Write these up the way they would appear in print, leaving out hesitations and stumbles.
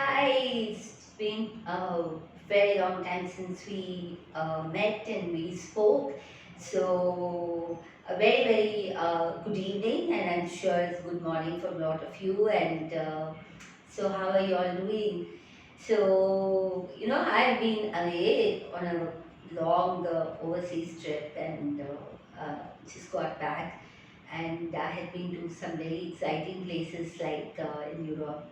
Hi, it's been a very long time since we met and we spoke. So, a very good evening, and I'm sure it's good morning for a lot of you. And so, how are you all doing? I've been away on a long overseas trip and just got back. And I had been to some very exciting places like in Europe,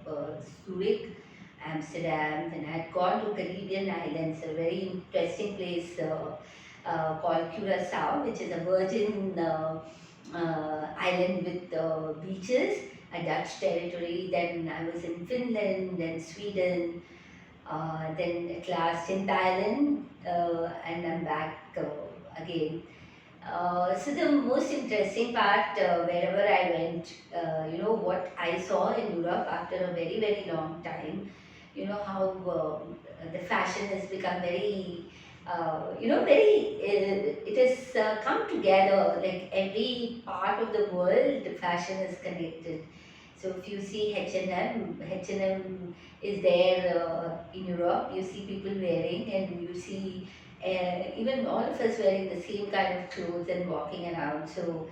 Zurich, Amsterdam, and I had gone to Caribbean islands, a very interesting place called Curacao, which is a virgin island with beaches, a Dutch territory. Then I was in Finland, then Sweden, then at last in Thailand, and I'm back again. So the most interesting part, wherever I went, what I saw in Europe after a very very long time, how the fashion has become very, it has come together. Like every part of the world, the fashion is connected. So if you see H&M, H&M is there in Europe. You see people wearing, and you see even all of us wearing the same kind of clothes and walking around. So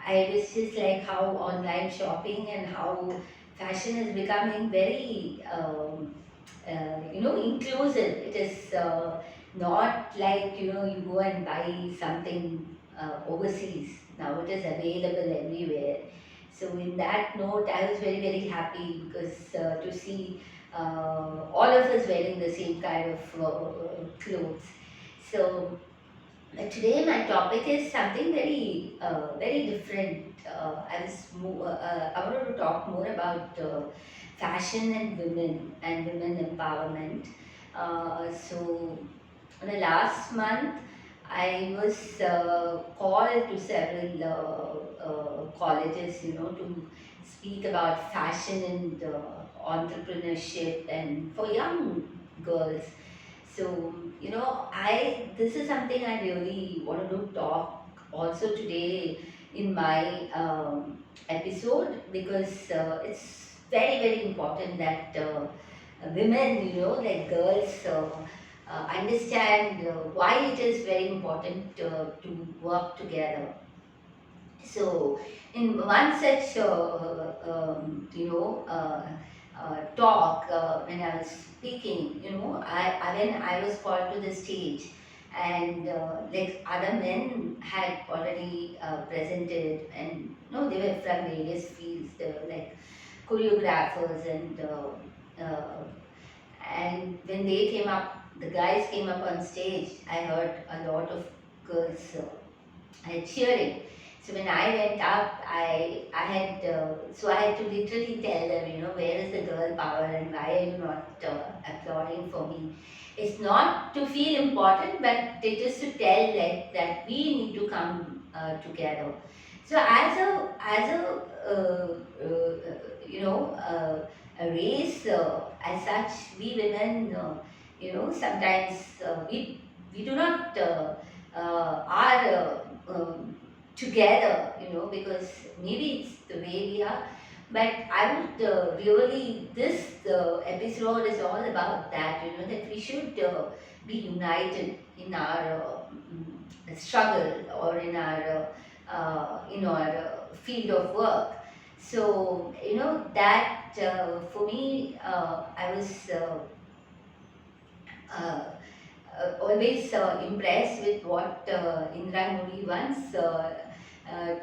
I was just like how online shopping and how fashion is becoming very, inclusive. It is not like, you go and buy something overseas. Now it is available everywhere. So in that note, I was very, very happy because to see all of us wearing the same kind of clothes. So today my topic is something very, very different. I wanted to talk more about fashion and women empowerment. So in the last month, I was called to several colleges, to speak about fashion and entrepreneurship and for young girls. So, I this is something I really wanted to talk also today in my episode because it's very, very important that women, like girls, understand why it is very important to work together. So, in one such, talk when I was speaking, when I was called to the stage, and like other men had already presented, and they were from various fields. They were like choreographers and when they came up, the guys came up on stage. I heard a lot of girls cheering. So when I went up, I had to literally tell them, where is the girl power and why are you not applauding for me? It's not to feel important, but it is to tell like that we need to come together. So a race, as such, we women, sometimes we do not are together, because maybe it's the way we are. But I would really, this episode is all about that, that we should be united in our struggle or in our field of work. So, that for me, I was uh, always impressed with what Indra Nooyi once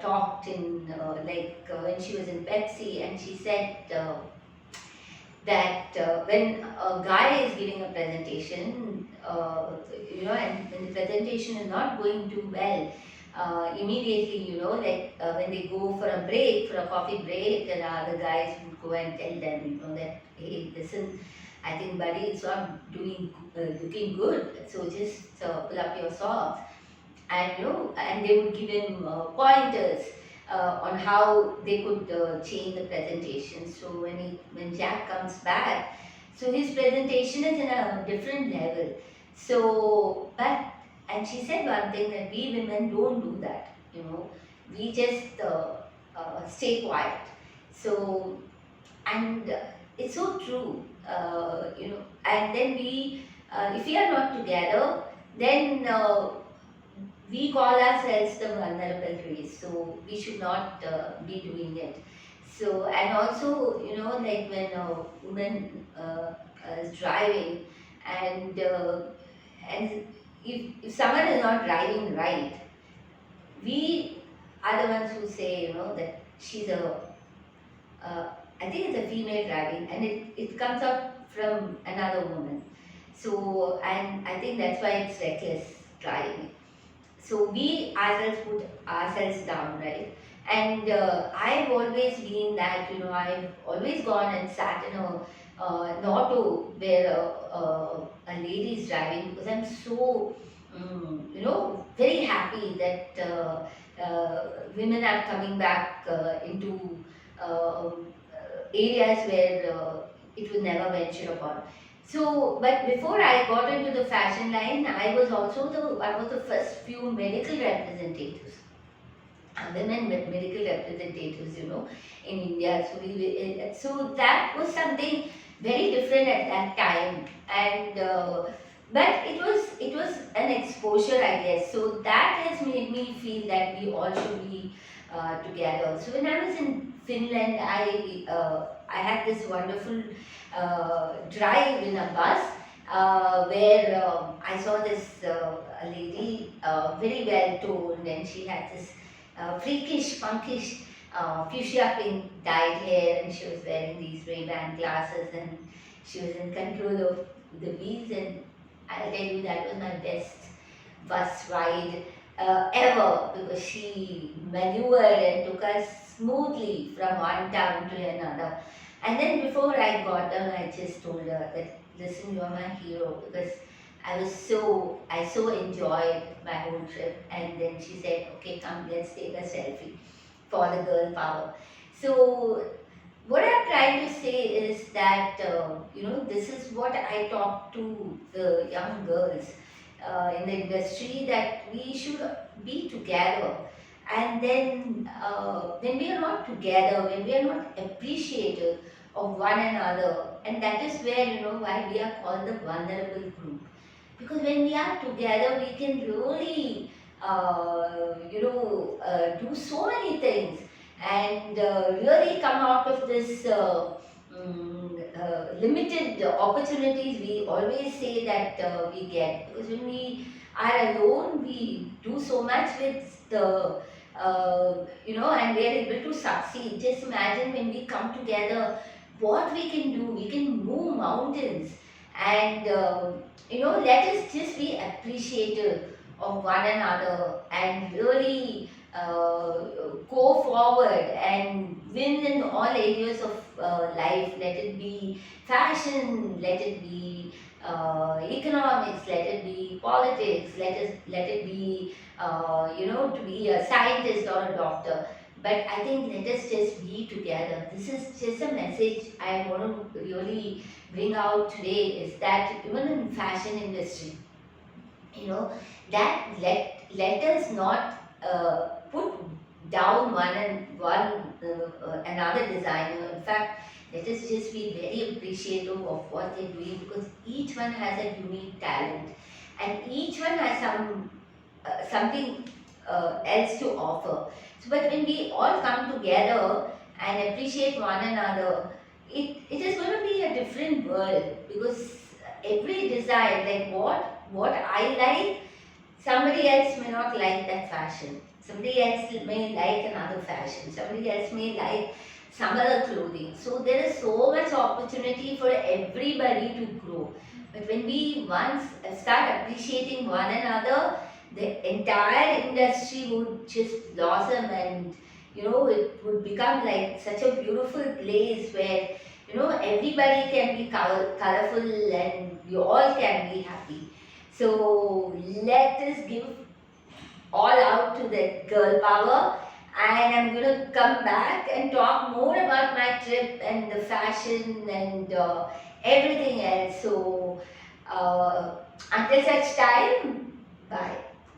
talked in, when she was in Pepsi, and she said that when a guy is giving a presentation, and when the presentation is not going too well, immediately, when they go for a break, for a coffee break, and the guys would go and tell them, that, hey, listen, I think, buddy, it's not looking good, so just pull up your socks. And and they would give him pointers on how they could change the presentation. So when Jack comes back, so his presentation is in a different level. So, but, and she said one thing, that we women don't do that. We just stay quiet. So, and it's so true. And then if we are not together, then we call ourselves the vulnerable race, so we should not be doing it. So, and also, like when a woman is driving, and and if someone is not driving right, we are the ones who say, that she's uh, I think it's a female driving, and it comes out from another woman. So, and I think that's why it's reckless driving. So we ourselves put ourselves down, right? And I've always been that, I've always gone and sat in an auto where a lady is driving, because I'm so, very happy that women are coming back into areas where it was never ventured upon. So, but before I got into the fashion line, I was also one of the first few medical representatives, women medical representatives, in India. So that was something very different at that time, and but it was an exposure, I guess. So that has made me feel that we all should be together. So when I was in Finland, I had this wonderful drive in a bus where I saw this a lady, very well toned, and she had this freakish, punkish, fuchsia pink dyed hair, and she was wearing these Ray-Ban glasses, and she was in control of the wheels. And I'll tell you, that was my best bus ride ever, because she maneuvered and took us smoothly from one town to another. And then before I got down, I just told her that, listen, you're my hero, because I so enjoyed my whole trip. And then she said, okay, come, let's take a selfie for the girl power. So what I'm trying to say is that, this is what I talk to the young girls in the industry, that we should be together. And then when we are not together, when we are not appreciative of one another, and that is where, why we are called the vulnerable group. Because when we are together, we can really, do so many things, and really come out of this limited opportunities we always say that we get. Because when we are alone, we do so much with and we are able to succeed. Just imagine when we come together, what we can do. We can move mountains, and let us just be appreciative of one another, and really go forward and win in all areas of life. Let it be fashion, let it be economics, let it be politics, let it be to be a scientist or a doctor. But I think let us just be together. This is just a message I want to really bring out today, is that even in fashion industry, that let us not put down another designer. In fact, let us just be very appreciative of what they're doing, because each one has a unique talent, and each one has something else to offer. So, but when we all come together and appreciate one another, it is going to be a different world, because every design, like what I like, somebody else may not like that fashion. Somebody else may like another fashion. Somebody else may like some other clothing. So there is so much opportunity for everybody to grow. But when we once start appreciating one another, the entire industry would just blossom, and it would become like such a beautiful place where everybody can be colorful, and we all can be happy. So let us give all out to that girl power. And I'm going to come back and talk more about my trip and the fashion and everything else. So until such time, bye.